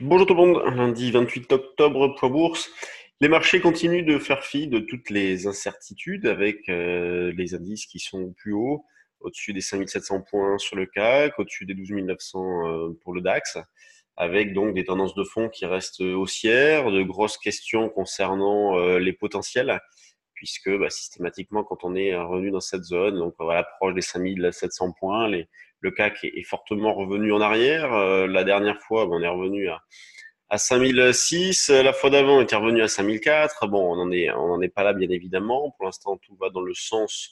Bonjour tout le monde, lundi 28 octobre, poids bourse. Les marchés continuent de faire fi de toutes les incertitudes avec les indices qui sont au plus haut, au-dessus des 5700 points sur le CAC, au-dessus des 12 900 pour le DAX, avec donc des tendances de fond qui restent haussières, de grosses questions concernant les potentiels, puisque systématiquement quand on est revenu dans cette zone, donc voilà, proche des 5700 points, le CAC est fortement revenu en arrière. La dernière fois, on est revenu à 5006. La fois d'avant, on était revenu à 5004. Bon, on en est pas là, bien évidemment. Pour l'instant, tout va dans le sens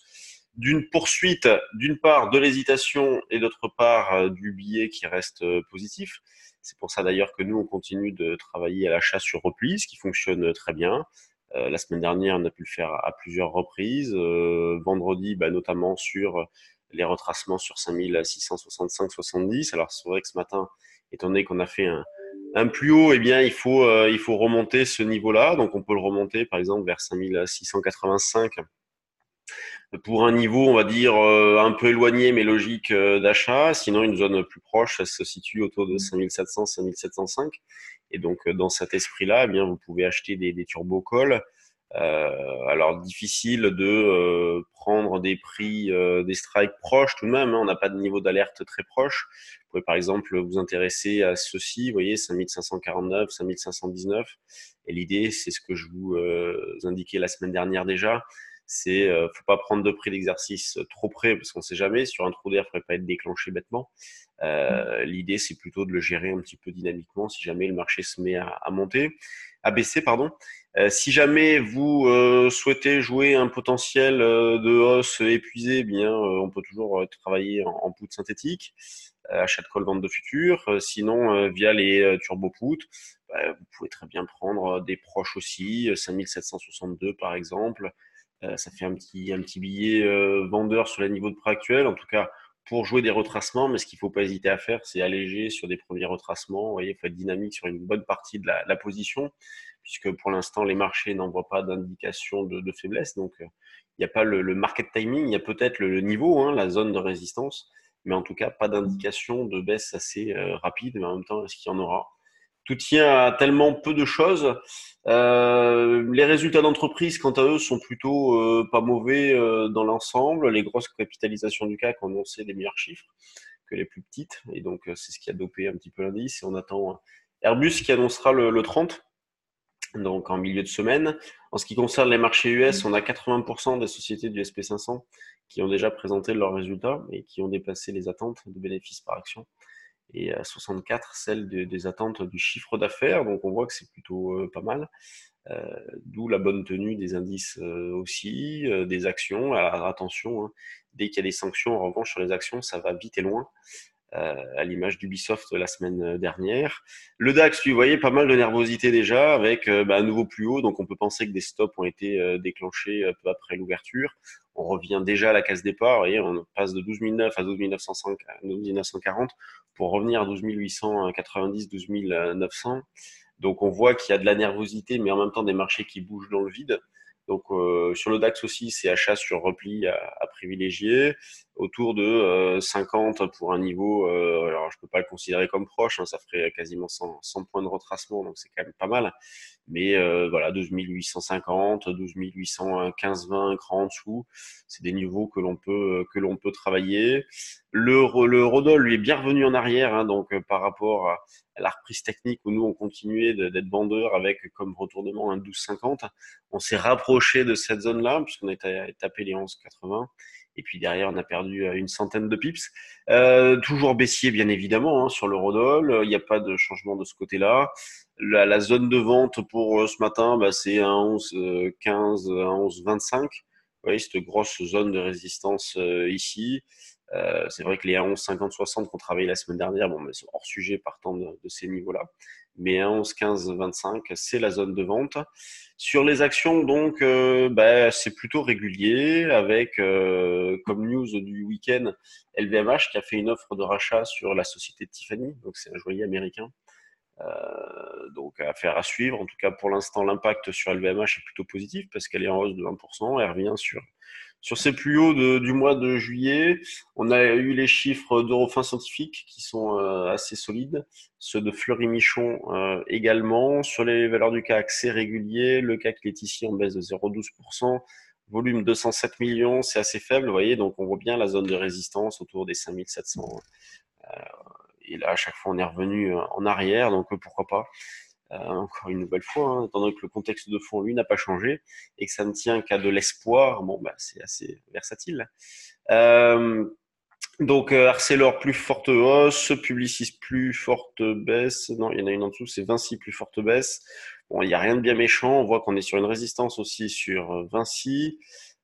d'une poursuite, d'une part de l'hésitation et d'autre part du billet qui reste positif. C'est pour ça d'ailleurs que nous, on continue de travailler à l'achat sur repli, ce qui fonctionne très bien. La semaine dernière, on a pu le faire à plusieurs reprises. Vendredi, notamment sur les retracements sur 5665-70. Alors c'est vrai que ce matin, étant donné qu'on a fait un plus haut, eh bien, il faut remonter ce niveau-là. Donc, on peut le remonter, par exemple, vers 5685 pour un niveau, on va dire, un peu éloigné, mais logique d'achat. Sinon, une zone plus proche, ça se situe autour de 5700, 5705. Et donc, dans cet esprit-là, eh bien, vous pouvez acheter des turbo-calls. Alors, difficile de prendre des prix, des strikes proches tout de même, hein. On n'a pas de niveau d'alerte très proche. Vous pouvez par exemple vous intéresser à ceci, vous voyez, 5549, 5519. Et l'idée, c'est ce que je vous indiquais la semaine dernière déjà, c'est faut pas prendre de prix d'exercice trop près parce qu'on sait jamais, sur un trou d'air, il ne faudrait pas être déclenché bêtement. L'idée, c'est plutôt de le gérer un petit peu dynamiquement si jamais le marché se met à monter, à baisser, pardon. Si jamais vous souhaitez jouer un potentiel de hausse épuisé, eh bien, on peut toujours travailler en put synthétique, achat de call, vente de futurs. Sinon, via les turbo put, vous pouvez très bien prendre des proches aussi, 5762 par exemple. Ça fait un petit billet vendeur sur les niveaux de prix actuels, en tout cas pour jouer des retracements. Mais ce qu'il ne faut pas hésiter à faire, c'est alléger sur des premiers retracements. Vous voyez, il faut être dynamique sur une bonne partie de la position, puisque pour l'instant, les marchés n'envoient pas d'indication de faiblesse. Donc, il n'y a pas le market timing, il y a peut-être le niveau, hein, la zone de résistance, mais en tout cas, pas d'indication de baisse assez rapide. Mais en même temps, est-ce qu'il y en aura? Tout tient à tellement peu de choses. Les résultats d'entreprise, quant à eux, sont plutôt pas mauvais dans l'ensemble. Les grosses capitalisations du CAC ont annoncé des meilleurs chiffres que les plus petites, et donc c'est ce qui a dopé un petit peu l'indice. Et on attend Airbus qui annoncera le 30, donc en milieu de semaine. En ce qui concerne les marchés US, on a 80% des sociétés du SP500 qui ont déjà présenté leurs résultats et qui ont dépassé les attentes de bénéfices par action, et à 64 celles des attentes du chiffre d'affaires. Donc on voit que c'est plutôt pas mal. D'où la bonne tenue des indices aussi, des actions. Alors attention, hein, dès qu'il y a des sanctions, en revanche, sur les actions, ça va vite et loin, à l'image d'Ubisoft la semaine dernière. Le DAX, lui, vous voyez, pas mal de nervosité déjà, avec un nouveau plus haut, donc on peut penser que des stops ont été déclenchés peu après l'ouverture. On revient déjà à la case départ, vous voyez, on passe de 12 009 à 12 905, 12 940 pour revenir à 12 890, 12 900. Donc on voit qu'il y a de la nervosité, mais en même temps des marchés qui bougent dans le vide. Donc sur le DAX aussi, c'est achat sur repli à privilégier, autour de 50 pour un niveau. Alors je peux pas le considérer comme proche, hein, ça ferait quasiment 100 points de retracement, donc c'est quand même pas mal. Mais voilà, 12 850, 12 815, 20, cran en dessous, c'est des niveaux que l'on peut travailler. Le Rodol lui est bien revenu en arrière, hein, donc par rapport à la reprise technique où nous on continuait d'être vendeurs avec comme retournement un 12,50. On s'est rapproché de cette zone-là puisqu'on a tapé les 11,80. Et puis derrière, on a perdu une centaine de pips. Toujours baissier, bien évidemment, hein, sur l'eurodoll. Il n'y a pas de changement de ce côté-là. La zone de vente pour ce matin, c'est un 11,15, un 11,25. Vous voyez, cette grosse zone de résistance ici. C'est vrai que les 1,11, 50, 60 qu'on travaillait la semaine dernière, bon, mais c'est hors sujet partant de ces niveaux-là. Mais 1,11, 15, 25, c'est la zone de vente. Sur les actions, donc, c'est plutôt régulier avec, comme news du week-end, LVMH qui a fait une offre de rachat sur la société de Tiffany, donc c'est un joaillier américain. Donc affaire à suivre. En tout cas, pour l'instant, l'impact sur LVMH est plutôt positif parce qu'elle est en hausse de 20%. Elle revient Sur ces plus hauts du mois de juillet, on a eu les chiffres d'Eurofin Scientifique qui sont assez solides, ceux de Fleury-Michon également. Sur les valeurs du CAC, c'est régulier. Le CAC il est ici en baisse de 0,12%. Volume 207 millions, c'est assez faible, vous voyez, donc on voit bien la zone de résistance autour des 5700. Et là, à chaque fois, on est revenu en arrière, donc pourquoi pas. Encore une nouvelle fois, hein, étant donné que le contexte de fond, lui, n'a pas changé et que ça ne tient qu'à de l'espoir, bon, bah, c'est assez versatile. Euh, donc, Arcelor, plus forte hausse, Publicis, plus forte baisse. Non, il y en a une en dessous, c'est Vinci, plus forte baisse. Bon, il n'y a rien de bien méchant. On voit qu'on est sur une résistance aussi sur Vinci.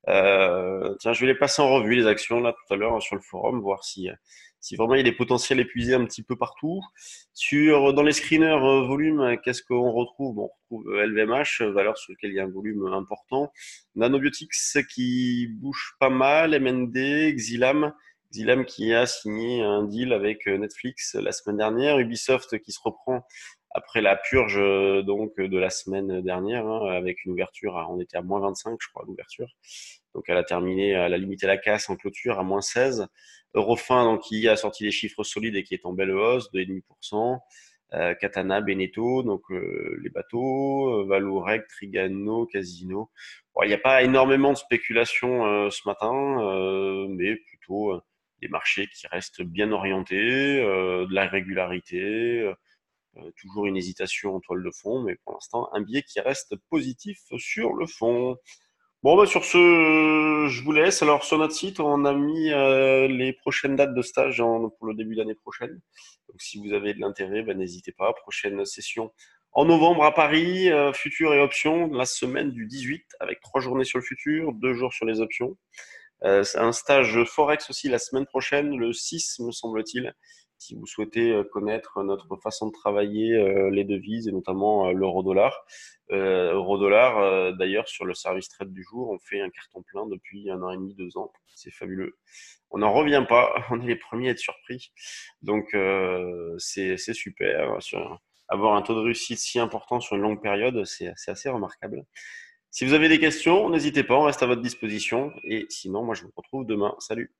Tiens, je vais les passer en revue, les actions, là, tout à l'heure, sur le forum, voir si vraiment il y a des potentiels épuisés un petit peu partout. Dans les screeners volume, qu'est-ce qu'on retrouve? Bon, on retrouve LVMH, valeur sur laquelle il y a un volume important. Nanobiotics qui bouge pas mal, MND, Xilam qui a signé un deal avec Netflix la semaine dernière, Ubisoft qui se reprend après la purge donc de la semaine dernière, hein, avec une ouverture, on était à moins 25 je crois l'ouverture, donc elle a terminé, elle a limité la casse en clôture à moins 16. Eurofin donc qui a sorti des chiffres solides et qui est en belle hausse de 2,5%. Katana, Beneteau, donc les bateaux, Valorec, Trigano, Casino. Bon, il n'y a pas énormément de spéculation ce matin, mais plutôt des marchés qui restent bien orientés, de la régularité, toujours une hésitation en toile de fond, mais pour l'instant, un biais qui reste positif sur le fond. Bon, bah, sur ce, je vous laisse. Alors, sur notre site, on a mis les prochaines dates de stage pour le début d'année prochaine. Donc, si vous avez de l'intérêt, bah, n'hésitez pas. Prochaine session en novembre à Paris, futur et options, la semaine du 18, avec 3 journées sur le futur, 2 jours sur les options. C'est un stage Forex aussi la semaine prochaine, le 6, me semble-t-il, si vous souhaitez connaître notre façon de travailler les devises et notamment l'euro-dollar. Euro-dollar, d'ailleurs, sur le service trade du jour, on fait un carton plein depuis 1 an et demi, 2 ans. C'est fabuleux. On n'en revient pas. On est les premiers à être surpris. Donc, c'est super. Avoir un taux de réussite si important sur une longue période, c'est assez remarquable. Si vous avez des questions, n'hésitez pas, on reste à votre disposition. Et sinon, moi, je vous retrouve demain. Salut!